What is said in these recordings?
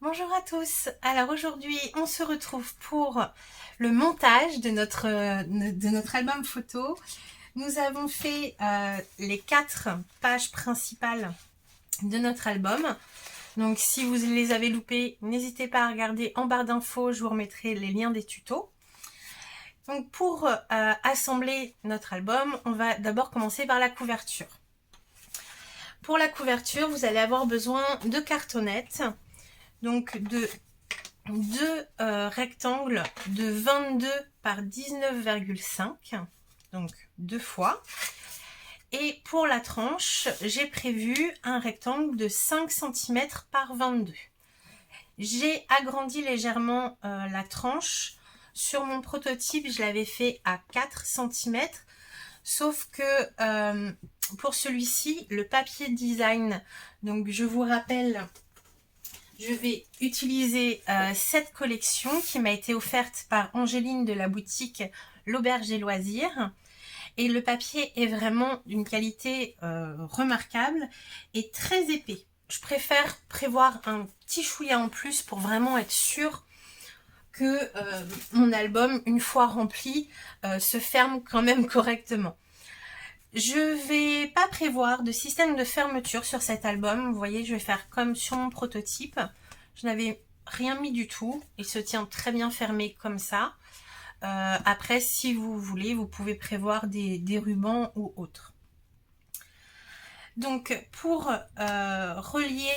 Bonjour à tous. Alors aujourd'hui, on se retrouve pour le montage de notre album photo. Nous avons fait les 4 pages principales de notre album. Donc si vous les avez loupées, n'hésitez pas à regarder en barre d'infos, je vous remettrai les liens des tutos. Donc pour assembler notre album, on va d'abord commencer par la couverture. Pour la couverture, vous allez avoir besoin de cartonnettes. Donc de deux rectangles de 22 par 19,5, donc 2 fois. Et pour la tranche, j'ai prévu un rectangle de 5 cm par 22. J'ai agrandi légèrement la tranche. Sur mon prototype, je l'avais fait à 4 cm. Sauf que pour celui-ci, le papier design, donc je vous rappelle, je vais utiliser cette collection qui m'a été offerte par Angéline de la boutique L'Auberge et Loisirs. Et le papier est vraiment d'une qualité remarquable et très épais. Je préfère prévoir un petit chouïa en plus pour vraiment être sûre que mon album, une fois rempli, se ferme quand même correctement. Je vais pas prévoir de système de fermeture sur cet album. Vous voyez, je vais faire comme sur mon prototype. Je n'avais rien mis du tout. Il se tient très bien fermé comme ça. Après, si vous voulez, vous pouvez prévoir des rubans ou autres. Donc, pour relier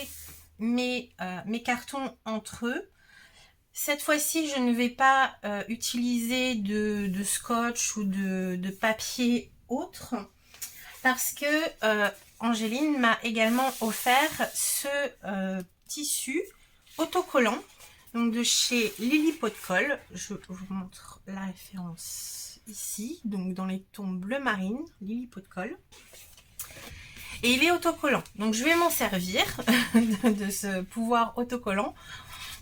mes cartons entre eux, cette fois-ci, je ne vais pas utiliser de scotch ou de papier autre. Parce que Angéline m'a également offert ce tissu autocollant, donc de chez Lily Pot de Colle. Je vous montre la référence ici, donc dans les tons bleu marine, Lily Pot de Colle. Et il est autocollant, donc je vais m'en servir de ce pouvoir autocollant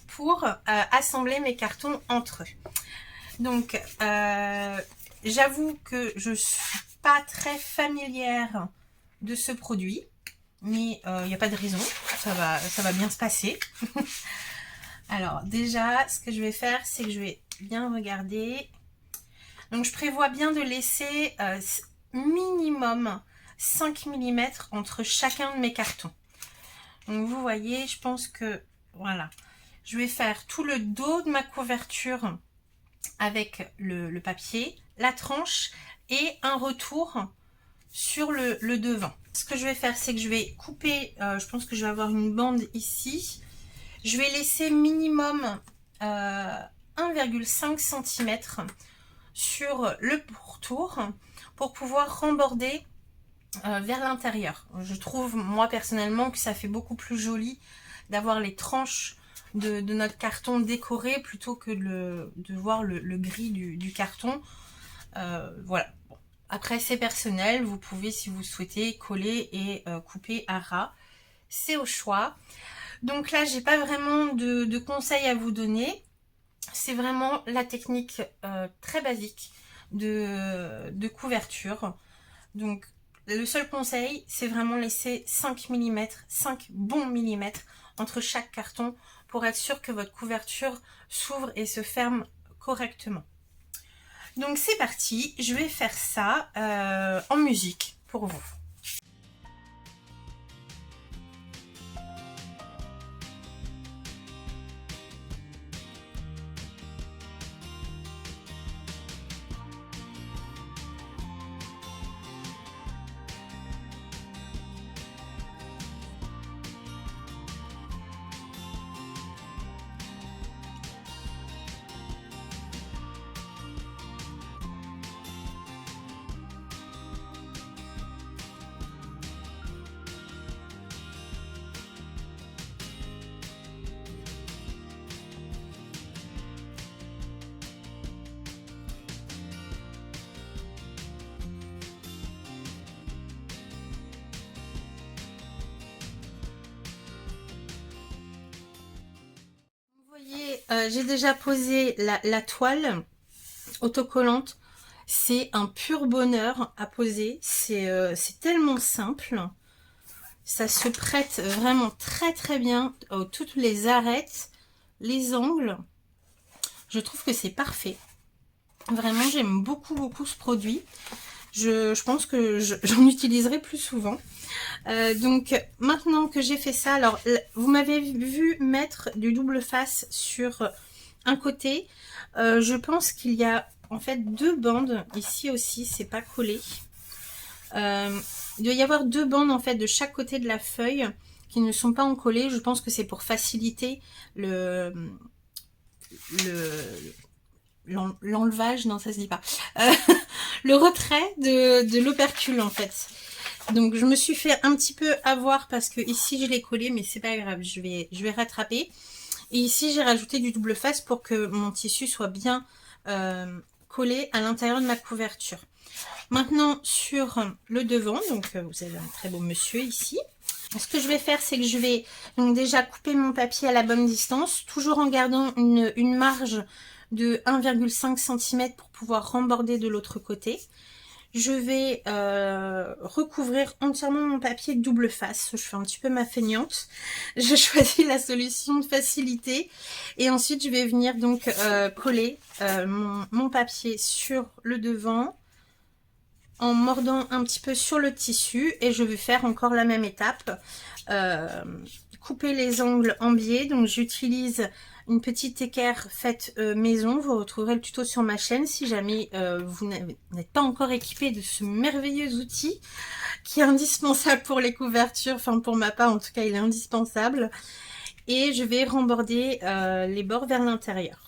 pour assembler mes cartons entre eux. Donc j'avoue que je suis pas très familière de ce produit, mais il n'y a pas de raison, ça va bien se passer. Alors déjà, ce que je vais faire, c'est que je vais bien regarder. Donc je prévois bien de laisser minimum 5 mm entre chacun de mes cartons. Donc vous voyez, je pense que voilà, je vais faire tout le dos de ma couverture avec le papier, la tranche et un retour sur le devant. Ce que je vais faire, c'est que je vais couper, je pense que je vais avoir une bande ici. Je vais laisser minimum 1,5 cm sur le pourtour pour pouvoir remborder vers l'intérieur. Je trouve, moi personnellement, que ça fait beaucoup plus joli d'avoir les tranches de notre carton décoré plutôt que de voir le gris du carton. Voilà. Bon. Après, c'est personnel. Vous pouvez, si vous souhaitez, coller et couper à ras. C'est au choix. Donc là, j'ai pas vraiment de conseils à vous donner. C'est vraiment la technique très basique de couverture. Donc, le seul conseil, c'est vraiment laisser 5 mm, 5 bons millimètres entre chaque carton pour être sûr que votre couverture s'ouvre et se ferme correctement. Donc c'est parti, je vais faire ça en musique pour vous. J'ai déjà posé la toile autocollante. C'est un pur bonheur à poser. C'est tellement simple. Ça se prête vraiment très très bien. Toutes les arêtes les angles, je trouve que c'est parfait. Vraiment, j'aime beaucoup ce produit. Je pense que j'en utiliserai plus souvent. Donc maintenant que j'ai fait ça, alors vous m'avez vu mettre du double face sur un côté. Je pense qu'il y a en fait 2 bandes ici aussi, c'est pas collé. Il doit y avoir 2 bandes en fait de chaque côté de la feuille qui ne sont pas encollées. Je pense que c'est pour faciliter l'enlevage, non ça se dit pas, le retrait de l'opercule en fait. Donc je me suis fait un petit peu avoir parce que ici je l'ai collé, mais c'est pas grave, je vais rattraper. Et ici j'ai rajouté du double face pour que mon tissu soit bien collé à l'intérieur de ma couverture. Maintenant sur le devant, donc vous avez un très beau monsieur ici. Ce que je vais faire, c'est que je vais donc déjà couper mon papier à la bonne distance, toujours en gardant une marge de 1,5 cm pour pouvoir remborder de l'autre côté. Je vais recouvrir entièrement mon papier de double face. Je fais un petit peu ma feignante. Je choisis la solution de facilité. Et ensuite, je vais venir donc coller mon papier sur le devant en mordant un petit peu sur le tissu. Et je vais faire encore la même étape. Couper les angles en biais. Donc, j'utilise une petite équerre faite maison. Vous retrouverez le tuto sur ma chaîne si jamais vous n'êtes pas encore équipé de ce merveilleux outil qui est indispensable pour les couvertures. Enfin, pour ma part, en tout cas, il est indispensable. Et je vais remborder les bords vers l'intérieur.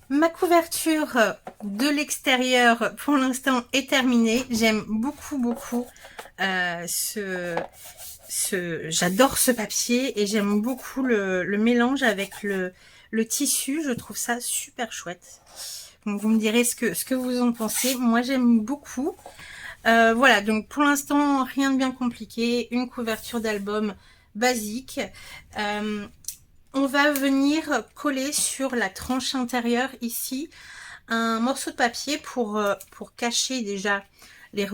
Ma couverture de l'extérieur pour l'instant est terminée. J'aime beaucoup j'adore ce papier et j'aime beaucoup le mélange avec le tissu. Je trouve ça super chouette. Donc vous me direz ce que vous en pensez. Moi j'aime beaucoup. Voilà, donc pour l'instant rien de bien compliqué. Une couverture d'album basique. On va venir coller sur la tranche intérieure ici un morceau de papier pour cacher déjà les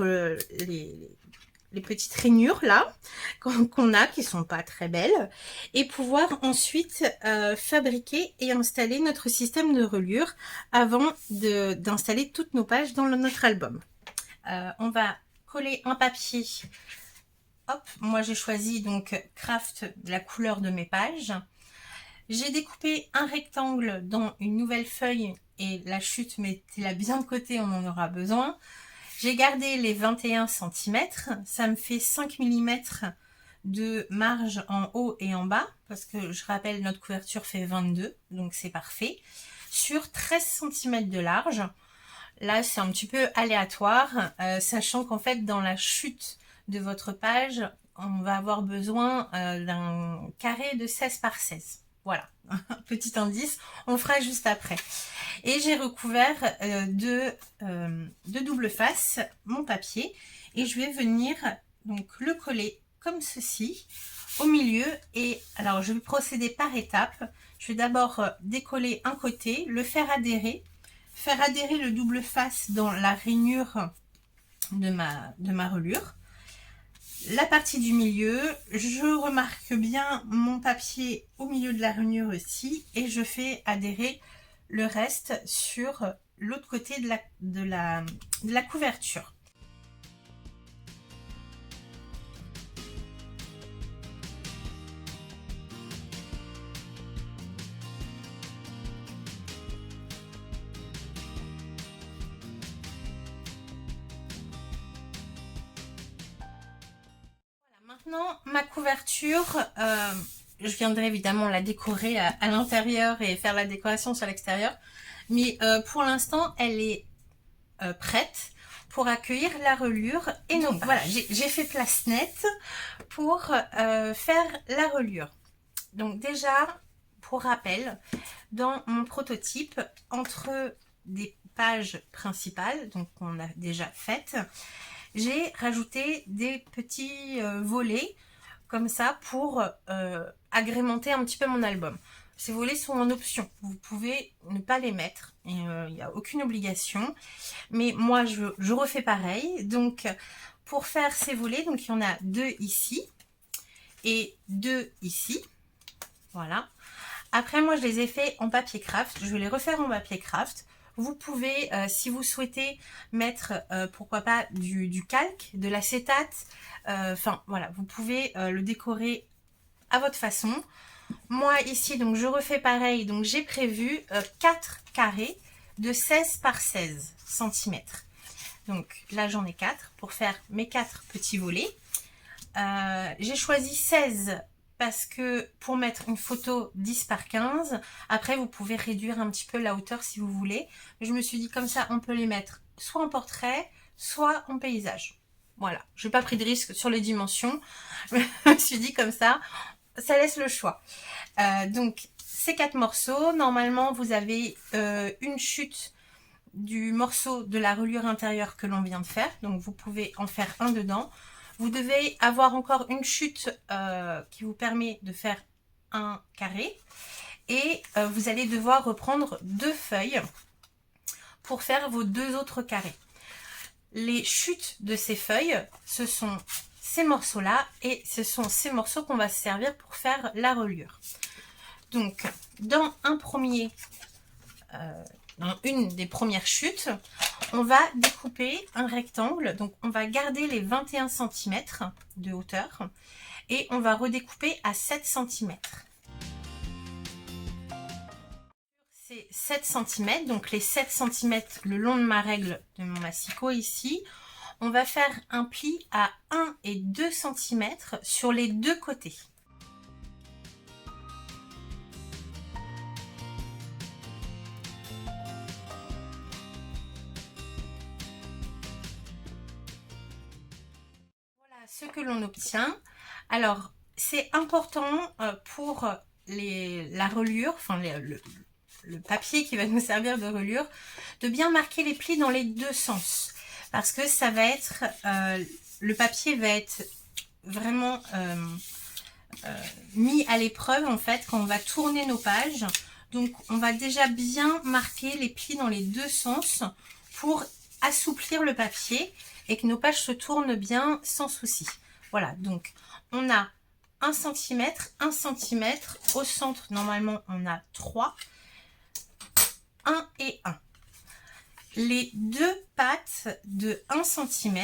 petites rainures là qu'on a, qui sont pas très belles, et pouvoir ensuite fabriquer et installer notre système de reliure avant d'installer toutes nos pages dans notre album. On va coller un papier. Hop, moi j'ai choisi donc Craft de la couleur de mes pages. J'ai découpé un rectangle dans une nouvelle feuille et la chute, mettez-la bien de côté, on en aura besoin. J'ai gardé les 21 cm, ça me fait 5 mm de marge en haut et en bas, parce que je rappelle, notre couverture fait 22, donc c'est parfait. Sur 13 cm de large, là c'est un petit peu aléatoire, sachant qu'en fait dans la chute de votre page, on va avoir besoin d'un carré de 16 par 16. Voilà, petit indice, on le fera juste après. Et j'ai recouvert de double face mon papier et je vais venir donc le coller comme ceci au milieu. Et alors je vais procéder par étapes. Je vais d'abord décoller un côté, le faire adhérer le double face dans la rainure de ma reliure. La partie du milieu, je remarque bien mon papier au milieu de la rainure aussi et je fais adhérer le reste sur l'autre côté de la couverture. Maintenant, ma couverture, je viendrai évidemment la décorer à l'intérieur et faire la décoration sur l'extérieur. Mais pour l'instant, elle est prête pour accueillir la reliure. Et donc voilà, j'ai fait place nette pour faire la reliure. Donc déjà, pour rappel, dans mon prototype, entre des pages principales, donc qu'on a déjà faites, j'ai rajouté des petits volets comme ça pour agrémenter un petit peu mon album. Ces volets sont en option, vous pouvez ne pas les mettre, il n'y a aucune obligation, mais moi je refais pareil. Donc pour faire ces volets, donc il y en a 2 ici et 2 ici, voilà. Après moi je les ai fait en papier craft, je vais les refaire en papier craft. Vous pouvez, si vous souhaitez, mettre, pourquoi pas, du calque, de l'acétate. Enfin, voilà, vous pouvez le décorer à votre façon. Moi, ici, donc, je refais pareil. Donc, j'ai prévu 4 carrés de 16 par 16 cm. Donc, là, j'en ai 4 pour faire mes 4 petits volets. J'ai choisi 16 parce que pour mettre une photo 10 par 15, après vous pouvez réduire un petit peu la hauteur si vous voulez. Mais je me suis dit comme ça, on peut les mettre soit en portrait, soit en paysage. Voilà, je n'ai pas pris de risque sur les dimensions. Je me suis dit comme ça laisse le choix. Donc, ces 4 morceaux, normalement, vous avez une chute du morceau de la reliure intérieure que l'on vient de faire. Donc, vous pouvez en faire un dedans. Vous devez avoir encore une chute qui vous permet de faire un carré. Et vous allez devoir reprendre 2 feuilles pour faire vos 2 autres carrés. Les chutes de ces feuilles, ce sont ces morceaux-là et ce sont ces morceaux qu'on va se servir pour faire la reliure. Donc, dans une des premières chutes, on va découper un rectangle. Donc, on va garder les 21 cm de hauteur et on va redécouper à 7 cm. C'est 7 cm, donc les 7 cm le long de ma règle de mon massicot ici. On va faire un pli à 1 et 2 cm sur les 2 côtés. Voilà ce que l'on obtient. Alors, c'est important pour la reliure, enfin le papier qui va nous servir de reliure, de bien marquer les plis dans les 2 sens. Parce que ça va être, le papier va être vraiment mis à l'épreuve en fait quand on va tourner nos pages. Donc on va déjà bien marquer les plis dans les 2 sens pour assouplir le papier et que nos pages se tournent bien sans souci. Voilà, donc on a 1 cm, 1 cm, au centre normalement on a 3, 1 et 1. Les 2 pattes de 1 cm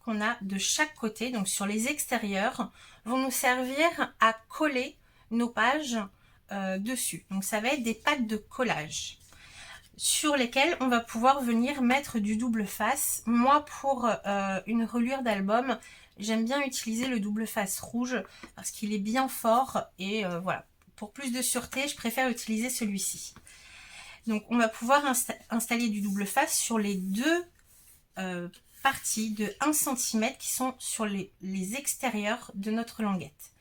qu'on a de chaque côté, donc sur les extérieurs, vont nous servir à coller nos pages dessus. Donc ça va être des pattes de collage sur lesquelles on va pouvoir venir mettre du double face. Moi, pour une reliure d'album, j'aime bien utiliser le double face rouge parce qu'il est bien fort et voilà, pour plus de sûreté, je préfère utiliser celui-ci. Donc, on va pouvoir installer du double face sur les 2 parties de 1 cm qui sont sur les extérieurs de notre languette.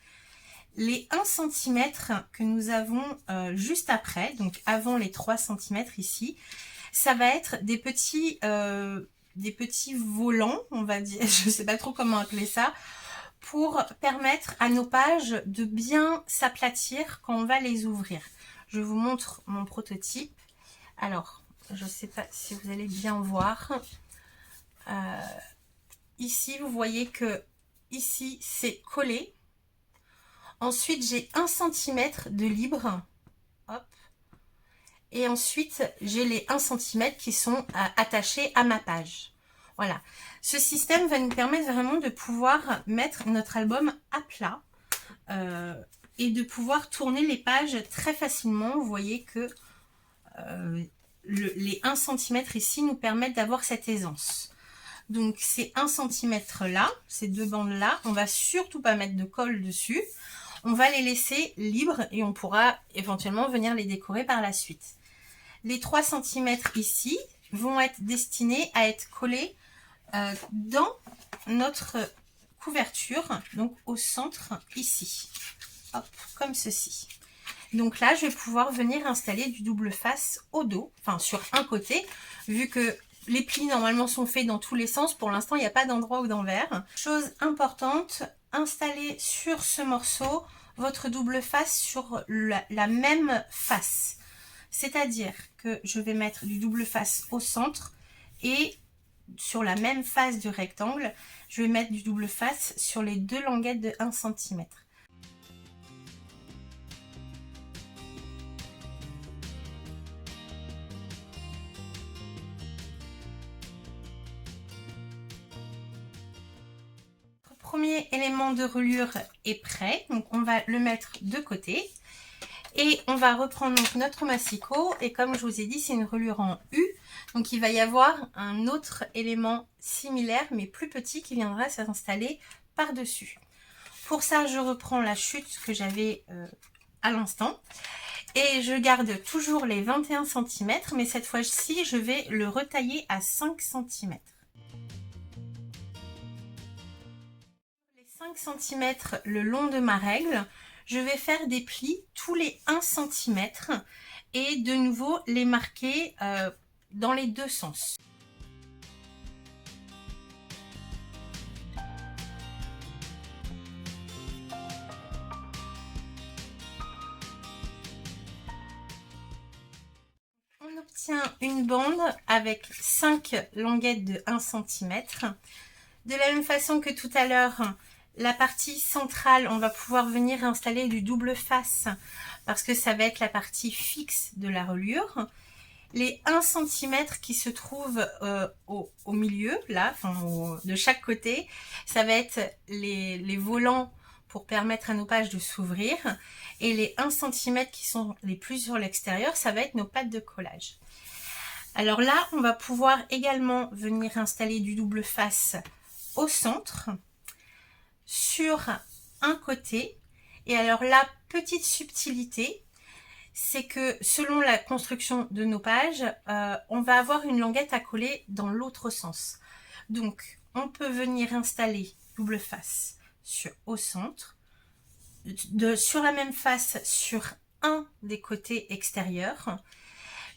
Les 1 cm que nous avons juste après, donc avant les 3 cm ici, ça va être des petits volants, on va dire, je ne sais pas trop comment appeler ça, pour permettre à nos pages de bien s'aplatir quand on va les ouvrir. Je vous montre mon prototype. Alors, je ne sais pas si vous allez bien voir. Ici, vous voyez que ici, c'est collé. Ensuite, j'ai 1 cm de libre. Hop. Et ensuite, j'ai les 1 cm qui sont attachés à ma page. Voilà. Ce système va nous permettre vraiment de pouvoir mettre notre album à plat et de pouvoir tourner les pages très facilement. Vous voyez que les 1 cm ici nous permettent d'avoir cette aisance. Donc ces 1 cm là, ces deux bandes là, on va surtout pas mettre de colle dessus. On va les laisser libres et on pourra éventuellement venir les décorer par la suite. Les 3 cm ici vont être destinés à être collés dans notre couverture, donc au centre ici. Hop, comme ceci. Donc là, je vais pouvoir venir installer du double face au dos, enfin sur un côté, vu que les plis normalement sont faits dans tous les sens. Pour l'instant, il n'y a pas d'endroit ou d'envers. Chose importante, installez sur ce morceau votre double face sur la même face. C'est-à-dire que je vais mettre du double face au centre et sur la même face du rectangle, je vais mettre du double face sur les deux languettes de 1 cm. Premier élément de reliure est prêt, donc on va le mettre de côté et on va reprendre donc notre massicot et comme je vous ai dit c'est une reliure en U, donc il va y avoir un autre élément similaire mais plus petit qui viendra s'installer par dessus. Pour ça je reprends la chute que j'avais à l'instant et je garde toujours les 21 cm mais cette fois-ci je vais le retailler à 5 cm. 5 cm le long de ma règle, je vais faire des plis tous les 1 cm et de nouveau les marquer dans les deux sens. On obtient une bande avec 5 languettes de 1 cm. De la même façon que tout à l'heure, la partie centrale, on va pouvoir venir installer du double face parce que ça va être la partie fixe de la reliure. Les 1 cm qui se trouvent au milieu, là, enfin, de chaque côté, ça va être les volants pour permettre à nos pages de s'ouvrir. Et les 1 cm qui sont les plus sur l'extérieur, ça va être nos pattes de collage. Alors là, on va pouvoir également venir installer du double face au centre, sur un côté. Et alors la petite subtilité, c'est que selon la construction de nos pages, on va avoir une languette à coller dans l'autre sens. Donc on peut venir installer double face au centre, sur la même face sur un des côtés extérieurs,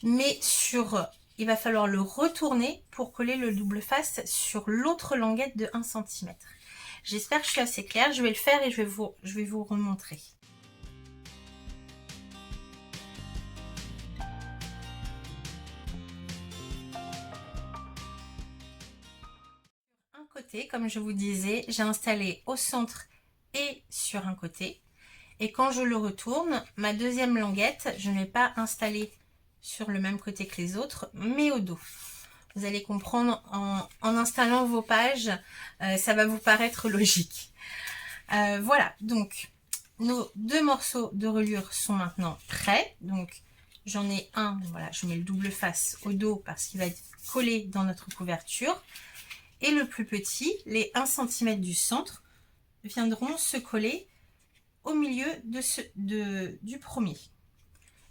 mais il va falloir le retourner pour coller le double face sur l'autre languette de 1 cm. J'espère que je suis assez claire, je vais le faire et je vais vous remontrer. Un côté, comme je vous disais, j'ai installé au centre et sur un côté. Et quand je le retourne, ma deuxième languette, je ne vais pas installer sur le même côté que les autres, mais au dos. Vous allez comprendre en installant vos pages, ça va vous paraître logique. Voilà, donc nos deux morceaux de reliure sont maintenant prêts. Donc j'en ai un, voilà, je mets le double face au dos parce qu'il va être collé dans notre couverture. Et le plus petit, les 1 cm du centre, viendront se coller au milieu du premier.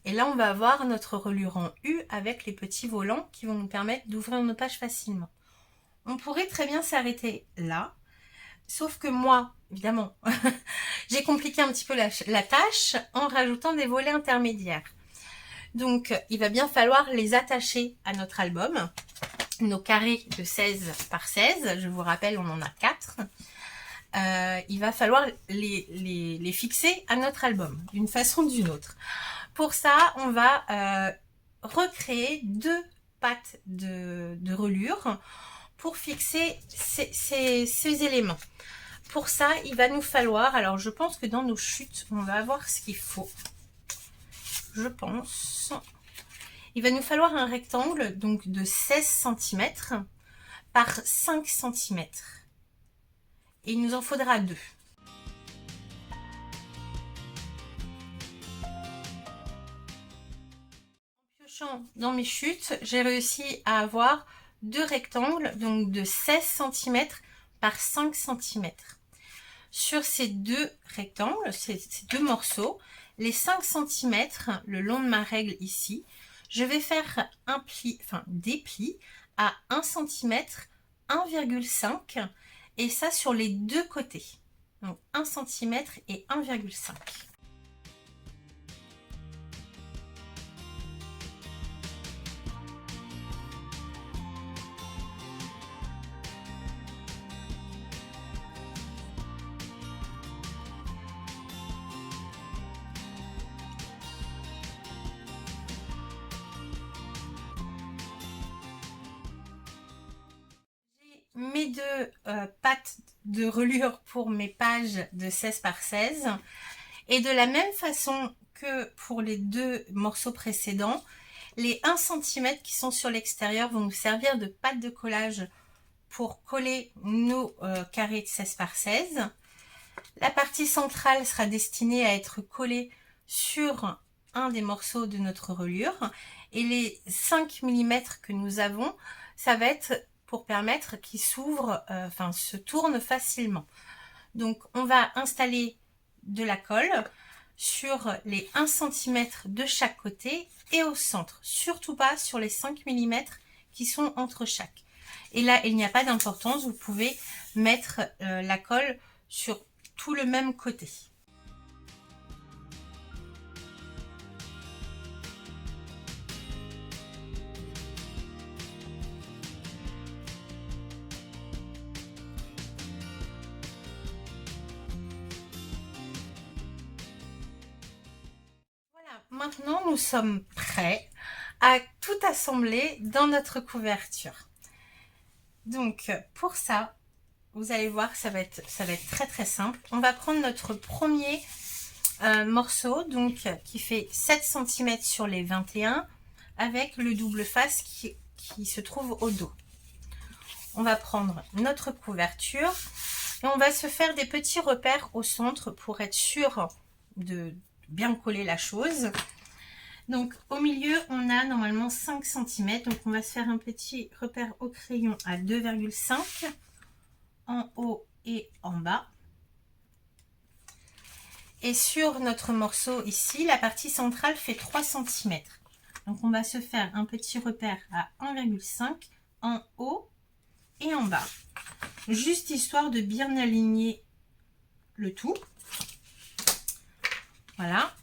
Et là, on va avoir notre reliure en U avec les petits volants qui vont nous permettre d'ouvrir nos pages facilement. On pourrait très bien s'arrêter là, sauf que moi, évidemment, j'ai compliqué un petit peu la tâche en rajoutant des volets intermédiaires. Donc, il va bien falloir les attacher à notre album. Nos carrés de 16 par 16, je vous rappelle, on en a 4. Il va falloir les fixer à notre album, d'une façon ou d'une autre. Pour ça, on va recréer 2 pattes de reliure pour fixer ces éléments. Pour ça, il va nous falloir, alors je pense que dans nos chutes, on va avoir ce qu'il faut. Je pense. Il va nous falloir un rectangle donc de 16 cm par 5 cm. Et il nous en faudra 2. Dans mes chutes, j'ai réussi à avoir deux rectangles, donc de 16 cm par 5 cm. Sur ces deux rectangles, ces deux morceaux, les 5 cm le long de ma règle ici, je vais faire un pli, des plis à 1 cm, 1,5 et ça sur les deux côtés. Donc 1 cm et 1,5. Mes deux pattes de reliure pour mes pages de 16 par 16 et de la même façon que pour les deux morceaux précédents, les 1 cm qui sont sur l'extérieur vont nous servir de pâte de collage pour coller nos carrés de 16 par 16. La partie centrale sera destinée à être collée sur un des morceaux de notre reliure et les 5 mm que nous avons, ça va être pour permettre qu'il s'ouvre, se tourne facilement. Donc on va installer de la colle sur les 1 cm de chaque côté et au centre, surtout pas sur les 5 mm qui sont entre chaque. Et là il n'y a pas d'importance, vous pouvez mettre la colle sur tout le même côté. Maintenant, nous sommes prêts à tout assembler dans notre couverture. Donc, pour ça, vous allez voir, ça va être très très simple. On va prendre notre premier morceau, donc qui fait 7 cm sur les 21, avec le double face qui se trouve au dos. On va prendre notre couverture et on va se faire des petits repères au centre pour être sûr de bien coller la chose. Donc au milieu on a normalement 5 cm, donc on va se faire un petit repère au crayon à 2,5 en haut et en bas. Et sur notre morceau ici, la partie centrale fait 3 cm. Donc on va se faire un petit repère à 1,5 en haut et en bas. Juste histoire de bien aligner le tout. Voilà.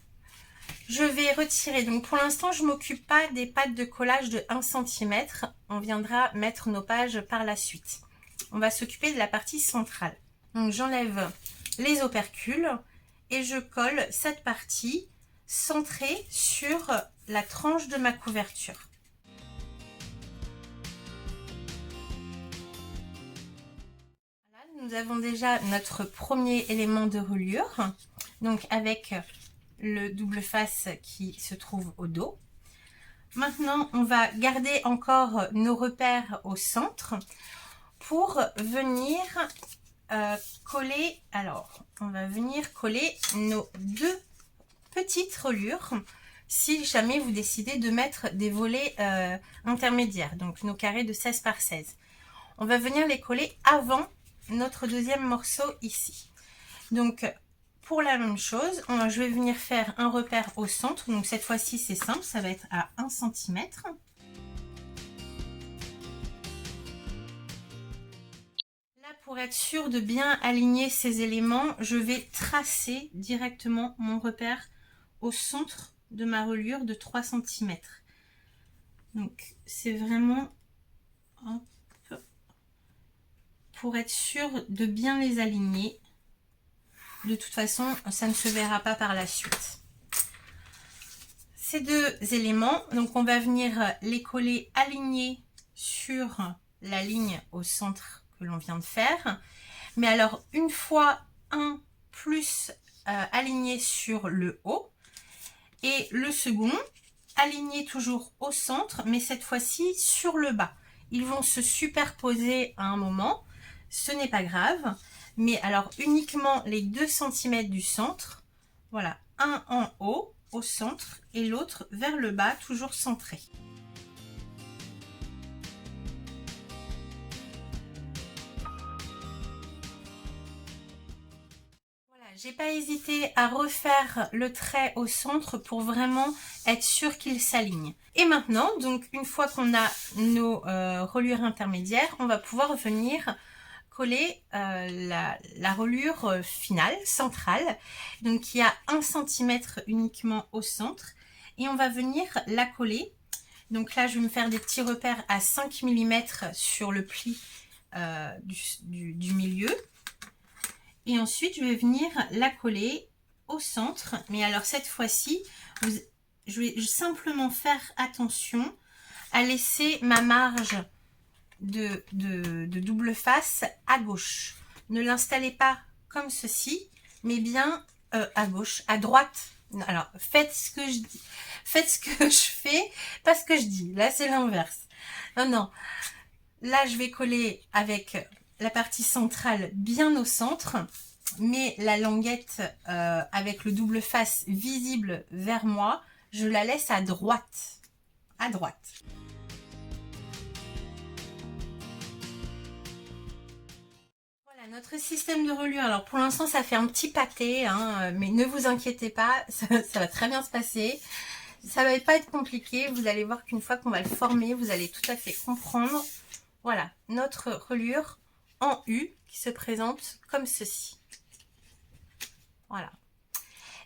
Je vais retirer, donc pour l'instant je ne m'occupe pas des pattes de collage de 1 cm. On viendra mettre nos pages par la suite. On va s'occuper de la partie centrale. Donc j'enlève les opercules et je colle cette partie centrée sur la tranche de ma couverture. Voilà, nous avons déjà notre premier élément de reliure, donc avec le double face qui se trouve au dos. Maintenant, on va garder encore nos repères au centre pour venir coller. Alors, on va venir coller nos deux petites reliures si jamais vous décidez de mettre des volets intermédiaires, donc nos carrés de 16 par 16. On va venir les coller avant notre deuxième morceau ici. Donc, pour la même chose, je vais venir faire un repère au centre. Donc cette fois-ci, c'est simple, ça va être à 1 cm. Là, pour être sûr de bien aligner ces éléments, je vais tracer directement mon repère au centre de ma reliure de 3 cm. Donc c'est vraiment pour être sûr de bien les aligner. De toute façon, ça ne se verra pas par la suite. Ces deux éléments, donc on va venir les coller alignés sur la ligne au centre que l'on vient de faire. Mais alors, une fois un plus aligné sur le haut et le second aligné toujours au centre, mais cette fois-ci sur le bas. Ils vont se superposer à un moment, ce n'est pas grave. Mais alors uniquement les 2 cm du centre, voilà, un en haut au centre et l'autre vers le bas, toujours centré. J'ai pas hésité à refaire le trait au centre pour vraiment être sûr qu'il s'aligne. Et maintenant, donc une fois qu'on a nos reliures intermédiaires, on va pouvoir venir coller la reliure finale, centrale, donc qui a 1 cm uniquement au centre, et on va venir la coller. Donc là, je vais me faire des petits repères à 5 mm sur le pli du milieu. Et ensuite, je vais venir la coller au centre. Mais alors, cette fois-ci, je vais simplement faire attention à laisser ma marge de double face à gauche. Ne l'installez pas comme ceci, mais bien à gauche, à droite. Alors, faites ce que je dis. Faites ce que je fais, pas ce que je dis. Là, c'est l'inverse. Non, non. Là, je vais coller avec la partie centrale bien au centre, mais la languette avec le double face visible vers moi, je la laisse à droite. À droite. Voilà notre système de reliure. Alors pour l'instant, ça fait un petit pâté, hein, mais ne vous inquiétez pas, ça va très bien se passer. Ça va pas être compliqué. Vous allez voir qu'une fois qu'on va le former, vous allez tout à fait comprendre. Voilà, notre reliure en U qui se présente comme ceci. Voilà.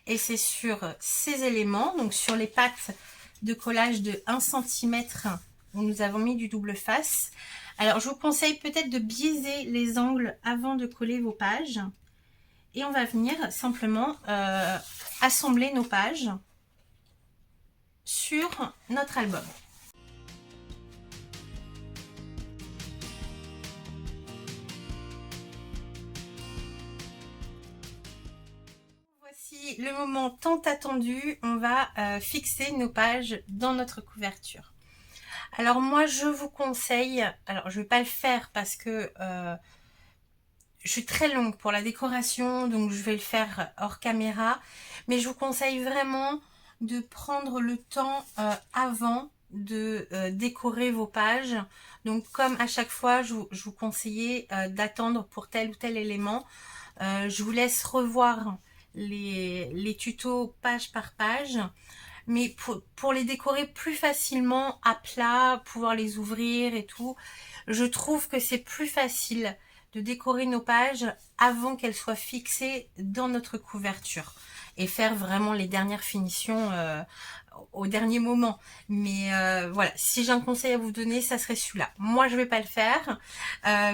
Et c'est sur ces éléments, donc sur les pattes de collage de 1 cm où nous avons mis du double face. Alors, je vous conseille peut-être de biaiser les angles avant de coller vos pages. Et on va venir simplement assembler nos pages sur notre album. Voici le moment tant attendu, on va fixer nos pages dans notre couverture. Alors moi je vous conseille, alors je vais pas le faire parce que je suis très longue pour la décoration, donc je vais le faire hors caméra, mais je vous conseille vraiment de prendre le temps avant de décorer vos pages. Donc comme à chaque fois je vous conseillais d'attendre pour tel ou tel élément. Je vous laisse revoir les tutos page par page, mais pour les décorer plus facilement à plat, pouvoir les ouvrir et tout, je trouve que c'est plus facile de décorer nos pages avant qu'elles soient fixées dans notre couverture et faire vraiment les dernières finitions au dernier moment. Mais voilà, si j'ai un conseil à vous donner, ça serait celui-là. Moi, je vais pas le faire.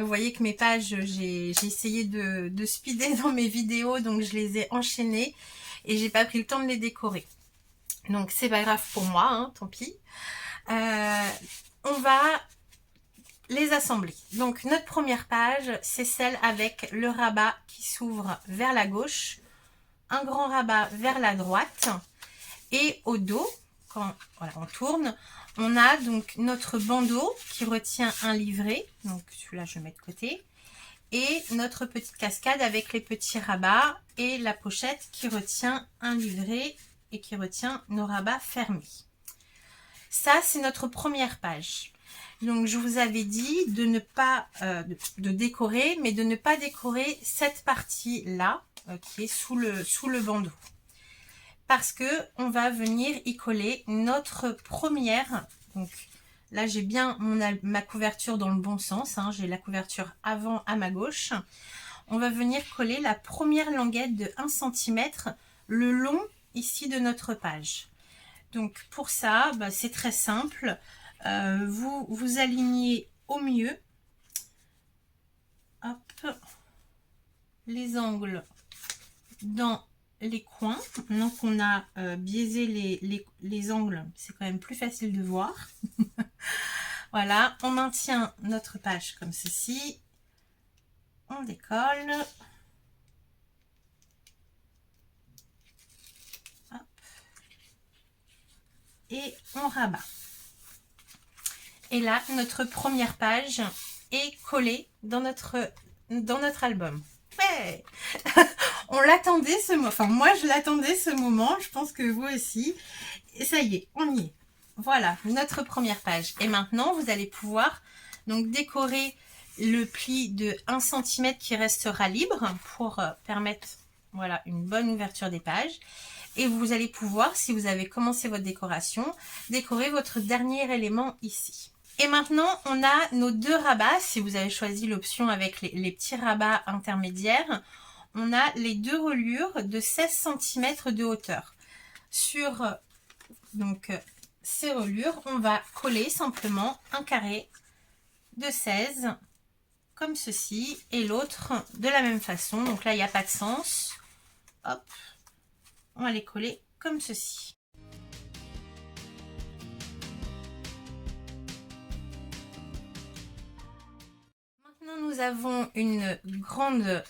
Vous voyez que mes pages, j'ai essayé de speeder dans mes vidéos, donc je les ai enchaînées et j'ai pas pris le temps de les décorer. Donc c'est pas grave pour moi, hein, tant pis. On va les assembler. Donc notre première page, c'est celle avec le rabat qui s'ouvre vers la gauche, un grand rabat vers la droite, et au dos, quand voilà, on tourne, on a donc notre bandeau qui retient un livret, donc celui-là je mets de côté, et notre petite cascade avec les petits rabats et la pochette qui retient un livret et qui retient nos rabats fermés. Ça, c'est notre première page. Donc, je vous avais dit de ne pas de décorer, mais de ne pas décorer cette partie-là qui est sous le bandeau. Parce que on va venir y coller notre première. Donc, là, j'ai bien ma couverture dans le bon sens. Hein, j'ai la couverture avant à ma gauche. On va venir coller la première languette de 1 cm le long ici de notre page. Donc pour ça, bah, c'est très simple. Vous alignez au mieux. Hop, les angles dans les coins. Maintenant qu'on a biaisé les angles, c'est quand même plus facile de voir. Voilà, on maintient notre page comme ceci. On décolle. Et on rabat. Et là, notre première page est collée dans notre album. Ouais. On l'attendait ce moment. Enfin, moi, je l'attendais ce moment. Je pense que vous aussi. Et ça y est, on y est. Voilà, notre première page. Et maintenant, vous allez pouvoir donc décorer le pli de 1 cm qui restera libre pour permettre Voilà, une bonne ouverture des pages. Et vous allez pouvoir, si vous avez commencé votre décoration, décorer votre dernier élément ici. Et maintenant, on a nos 2 rabats. Si vous avez choisi l'option avec les petits rabats intermédiaires, on a les 2 reliures de 16 cm de hauteur. Sur donc, ces reliures, on va coller simplement un carré de 16 comme ceci et l'autre de la même façon. Donc là, il n'y a pas de sens. Hop, on va les coller comme ceci. Maintenant, nous avons une grande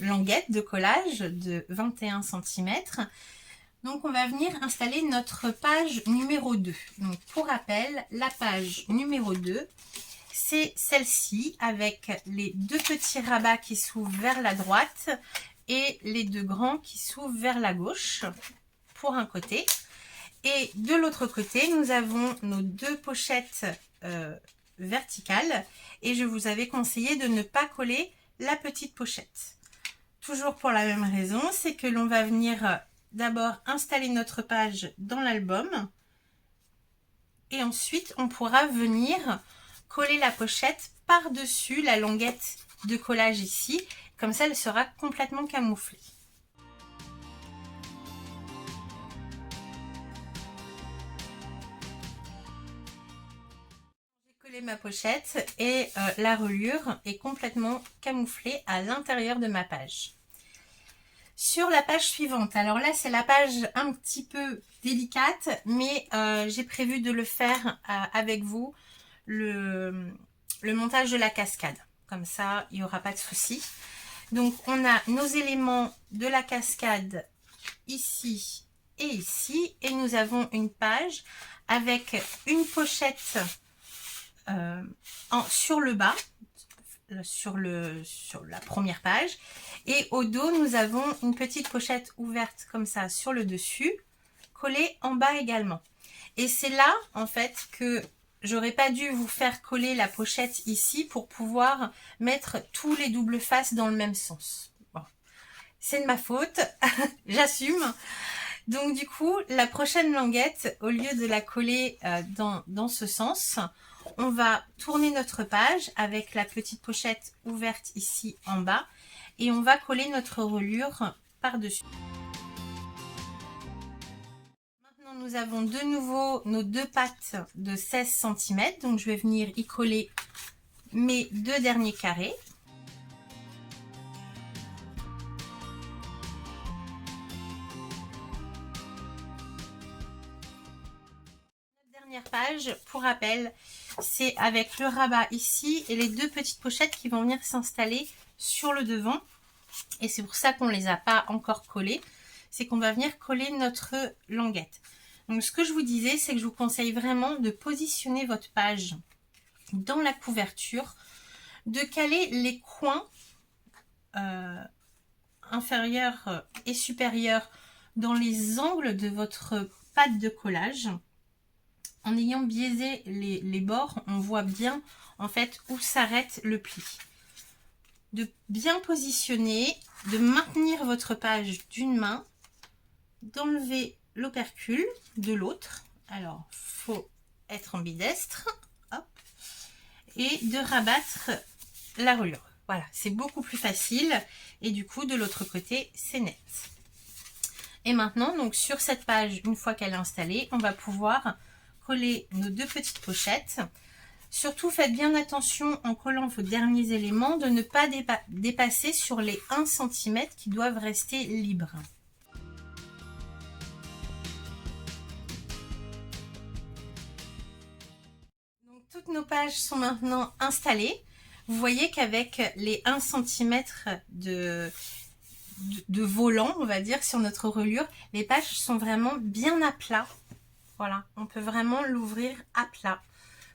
languette de collage de 21 cm. Donc, on va venir installer notre page numéro 2. Donc, pour rappel, la page numéro 2, c'est celle-ci avec les 2 petits rabats qui s'ouvrent vers la droite et les 2 grands qui s'ouvrent vers la gauche pour un côté. Et de l'autre côté, nous avons nos 2 pochettes verticales et je vous avais conseillé de ne pas coller la petite pochette. Toujours pour la même raison, c'est que l'on va venir d'abord installer notre page dans l'album et ensuite on pourra venir coller la pochette par-dessus la languette de collage ici, comme ça elle sera complètement camouflée. J'ai collé ma pochette et la reliure est complètement camouflée à l'intérieur de ma page. Sur la page suivante, alors là c'est la page un petit peu délicate, mais j'ai prévu de le faire avec vous, le montage de la cascade. Comme ça, il n'y aura pas de souci. Donc on a nos éléments de la cascade ici et ici, et nous avons une page avec une pochette sur le bas, sur la première page, et au dos nous avons une petite pochette ouverte comme ça sur le dessus, collée en bas également. Et c'est là en fait que j'aurais pas dû vous faire coller la pochette ici pour pouvoir mettre tous les doubles faces dans le même sens. Bon, c'est de ma faute, j'assume. Donc du coup, la prochaine languette, au lieu de la coller dans ce sens, on va tourner notre page avec la petite pochette ouverte ici en bas et on va coller notre reliure par-dessus. Maintenant, nous avons de nouveau nos 2 pattes de 16 cm, donc je vais venir y coller mes 2 derniers carrés. Dernière page, pour rappel, c'est avec le rabat ici et les 2 petites pochettes qui vont venir s'installer sur le devant. Et c'est pour ça qu'on ne les a pas encore collées. C'est qu'on va venir coller notre languette. Donc ce que je vous disais, c'est que je vous conseille vraiment de positionner votre page dans la couverture, de caler les coins inférieurs et supérieurs dans les angles de votre pâte de collage. En ayant biaisé les bords, on voit bien en fait où s'arrête le pli. De bien positionner, de maintenir votre page d'une main, d'enlever l'opercule de l'autre. Alors, faut être ambidestre. Hop, et de rabattre la reliure. Voilà, c'est beaucoup plus facile. Et du coup, de l'autre côté, c'est net. Et maintenant, donc sur cette page, une fois qu'elle est installée, on va pouvoir coller nos 2 petites pochettes. Surtout, faites bien attention en collant vos derniers éléments de ne pas dépasser sur les 1 cm qui doivent rester libres. Donc, toutes nos pages sont maintenant installées. Vous voyez qu'avec les 1 cm de volant, on va dire, sur notre reliure, les pages sont vraiment bien à plat. Voilà, on peut vraiment l'ouvrir à plat.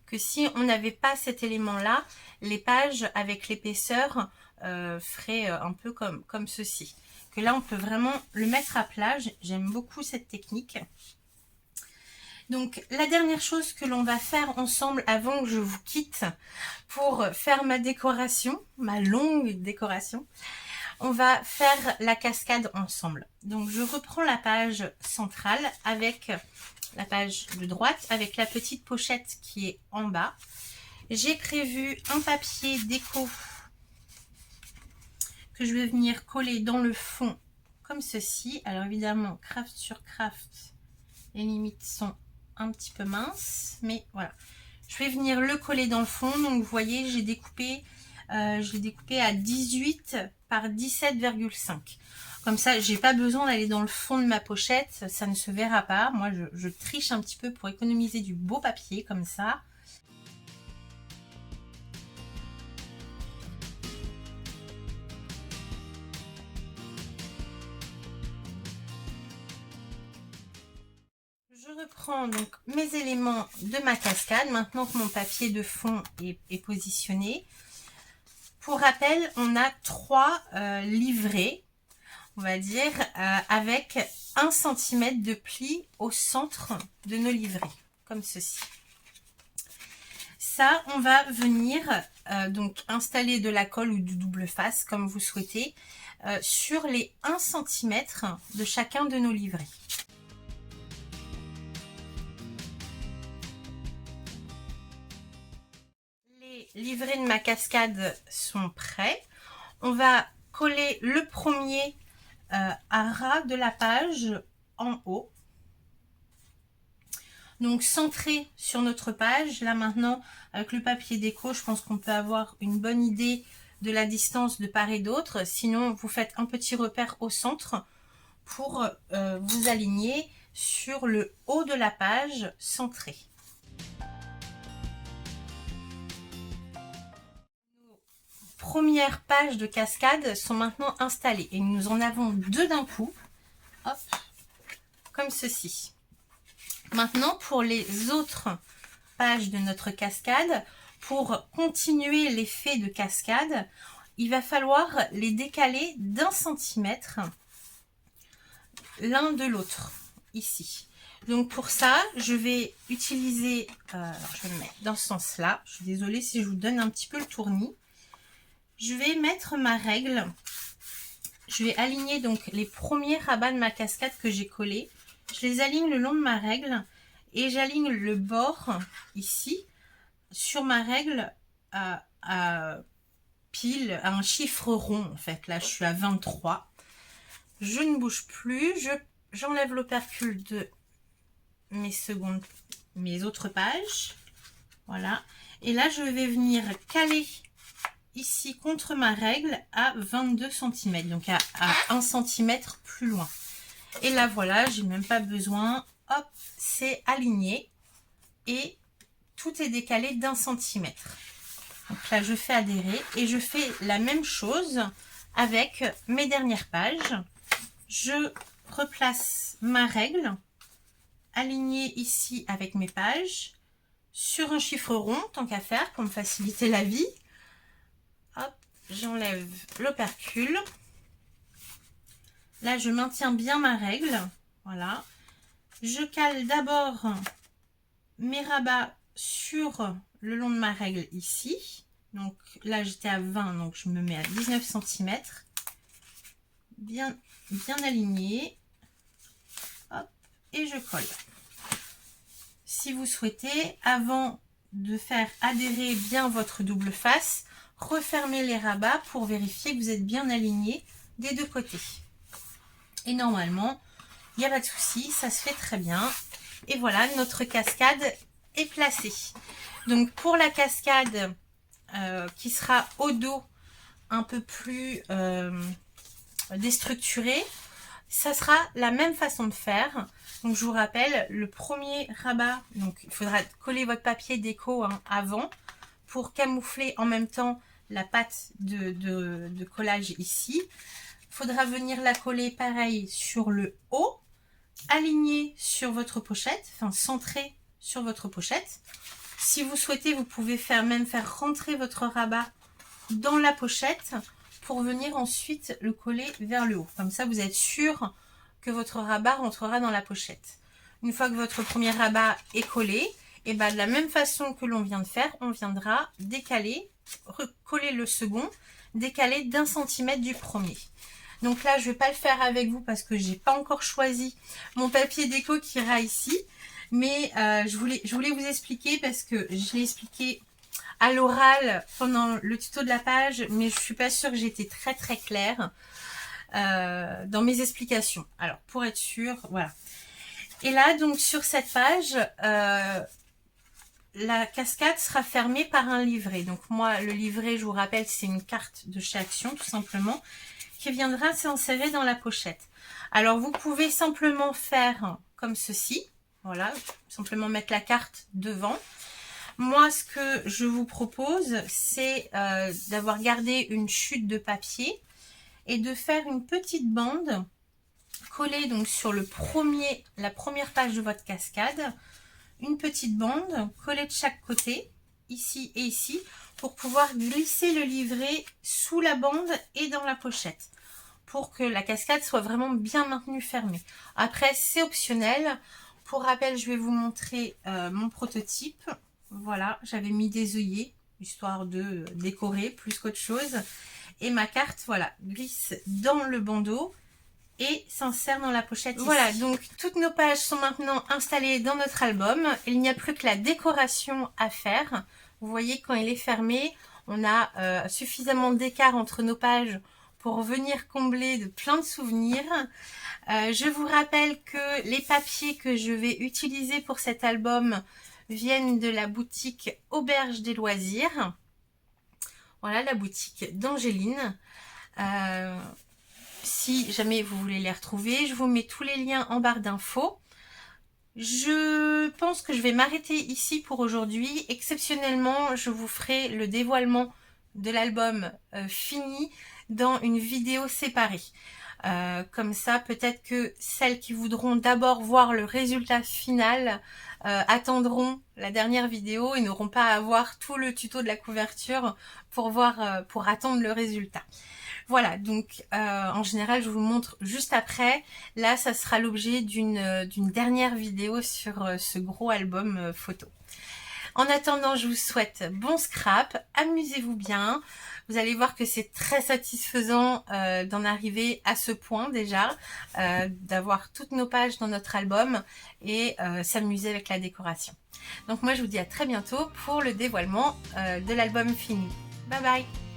Que si on n'avait pas cet élément-là, les pages avec l'épaisseur feraient un peu comme ceci. Que là, on peut vraiment le mettre à plat. J'aime beaucoup cette technique. Donc, la dernière chose que l'on va faire ensemble avant que je vous quitte pour faire ma décoration, ma longue décoration, On va faire la cascade ensemble. Donc je reprends la page centrale avec la page de droite avec la petite pochette qui est en bas. J'ai prévu un papier déco que je vais venir coller dans le fond comme ceci. Alors évidemment, craft sur craft, les limites sont un petit peu minces, mais voilà. Je vais venir le coller dans le fond. Donc vous voyez, j'ai découpé, je l'ai découpé à 18 par 17,5. Comme ça, j'ai pas besoin d'aller dans le fond de ma pochette, ça ne se verra pas. Moi, je triche un petit peu pour économiser du beau papier comme ça. Je reprends donc mes éléments de ma cascade maintenant que mon papier de fond est positionné. Pour rappel, on a 3 livrets, on va dire, avec 1 cm de pli au centre de nos livrets, comme ceci. Ça, on va venir donc installer de la colle ou du double face, comme vous souhaitez, sur les 1 cm de chacun de nos livrets. Les livrets de ma cascade sont prêts. On va coller le premier à ras de la page en haut. Donc centré sur notre page. Là maintenant, avec le papier déco, je pense qu'on peut avoir une bonne idée de la distance de part et d'autre. Sinon, vous faites un petit repère au centre pour vous aligner sur le haut de la page centrée. Premières pages de cascade sont maintenant installées et nous en avons 2 d'un coup, hop, comme ceci. Maintenant, pour les autres pages de notre cascade, pour continuer l'effet de cascade, il va falloir les décaler d'1 centimètre l'un de l'autre, ici. Donc pour ça, je vais utiliser, alors je vais me mettre dans ce sens-là, je suis désolée si je vous donne un petit peu le tournis. Je vais mettre ma règle, je vais aligner donc les premiers rabats de ma cascade que j'ai collés. Je les aligne le long de ma règle et j'aligne le bord ici sur ma règle à pile, à un chiffre rond en fait. Là, je suis à 23. Je ne bouge plus, j'enlève l'opercule de mes autres pages. Voilà. Et là, je vais venir caler ici contre ma règle à 22 cm, donc à 1 cm plus loin. Et là voilà, j'ai même pas besoin, hop, c'est aligné et tout est décalé d'1 cm. Donc là je fais adhérer et je fais la même chose avec mes dernières pages. Je replace ma règle alignée ici avec mes pages sur un chiffre rond, tant qu'à faire, pour me faciliter la vie. Hop, j'enlève l'opercule. Là, je maintiens bien ma règle. Voilà. Je cale d'abord mes rabats sur le long de ma règle ici. Donc là, j'étais à 20, donc je me mets à 19 cm. Bien aligné. Hop, et je colle. Si vous souhaitez, avant de faire adhérer bien votre double face, refermez les rabats pour vérifier que vous êtes bien aligné des 2 côtés. Et normalement, il n'y a pas de souci, ça se fait très bien. Et voilà, notre cascade est placée. Donc pour la cascade qui sera au dos un peu plus déstructurée, ça sera la même façon de faire. Donc je vous rappelle, le premier rabat, donc il faudra coller votre papier déco avant pour camoufler en même temps la pâte de collage ici. Il faudra venir la coller pareil sur le haut, aligner sur votre pochette, enfin centré sur votre pochette. Si vous souhaitez, vous pouvez même faire rentrer votre rabat dans la pochette pour venir ensuite le coller vers le haut. Comme ça, vous êtes sûr que votre rabat rentrera dans la pochette. Une fois que votre premier rabat est collé, et ben de la même façon que l'on vient de faire, on viendra décaler, coller le second, décalé d'1 centimètre du premier. Donc là, je ne vais pas le faire avec vous parce que j'ai pas encore choisi mon papier déco qui ira ici. Mais je voulais vous expliquer parce que je l'ai expliqué à l'oral pendant le tuto de la page, mais je suis pas sûre que j'étais très claire dans mes explications. Alors, pour être sûre, voilà. Et là, donc, sur cette page, la cascade sera fermée par un livret. Donc, moi, le livret, je vous rappelle, c'est une carte de chez Action, tout simplement, qui viendra s'insérer dans la pochette. Alors, vous pouvez simplement faire comme ceci. Voilà, simplement mettre la carte devant. Moi, ce que je vous propose, c'est d'avoir gardé une chute de papier et de faire une petite bande collée donc sur la première page de votre cascade. Une petite bande collée de chaque côté, ici et ici, pour pouvoir glisser le livret sous la bande et dans la pochette, pour que la cascade soit vraiment bien maintenue fermée. Après, c'est optionnel. Pour rappel, je vais vous montrer mon prototype. Voilà, j'avais mis des œillets, histoire de décorer plus qu'autre chose. Et ma carte, voilà, glisse dans le bandeau et s'insère dans la pochette ici. Voilà, donc toutes nos pages sont maintenant installées dans notre album. Il n'y a plus que la décoration à faire. Vous voyez, quand il est fermé, on a suffisamment d'écart entre nos pages pour venir combler de plein de souvenirs. Je vous rappelle que les papiers que je vais utiliser pour cet album viennent de la boutique Auberge des Loisirs. Voilà, la boutique d'Angéline. Si jamais vous voulez les retrouver, je vous mets tous les liens en barre d'infos. Je pense que je vais m'arrêter ici pour aujourd'hui. Exceptionnellement, je vous ferai le dévoilement de l'album fini dans une vidéo séparée. Comme ça, peut-être que celles qui voudront d'abord voir le résultat final attendront la dernière vidéo et n'auront pas à voir tout le tuto de la couverture pour attendre le résultat. Voilà, donc en général, je vous le montre juste après. Là, ça sera l'objet d'une dernière vidéo sur ce gros album photo. En attendant, je vous souhaite bon scrap, amusez-vous bien. Vous allez voir que c'est très satisfaisant d'en arriver à ce point déjà, d'avoir toutes nos pages dans notre album et s'amuser avec la décoration. Donc moi, je vous dis à très bientôt pour le dévoilement de l'album fini. Bye bye!